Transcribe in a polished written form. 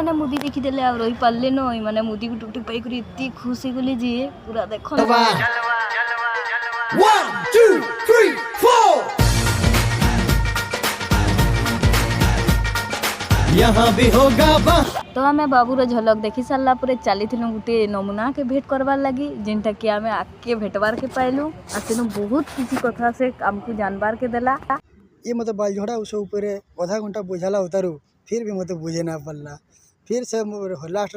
मैंने मुदी देखी देले आ रही पाले न मैंने मुदी को टुकटुक पाई करी इतनी खुश हो गली जी पूरा देखो 1 2 3 4 यहाँ भी होगा तो आम बाबूर झलक देखी सारा पर चली गोटे नमूना के भेट करवार लगी जिनटा कि आम आगे भेटवार के पाइलु आ तेन बहुत किसी कथा से आमको जानबार के देला। ये मतलब बालझोड़ा उस ऊपर आधा घंटा बुझाला उतारू फिर भी मतलब बुझे ना पड़ला फिर से लास्ट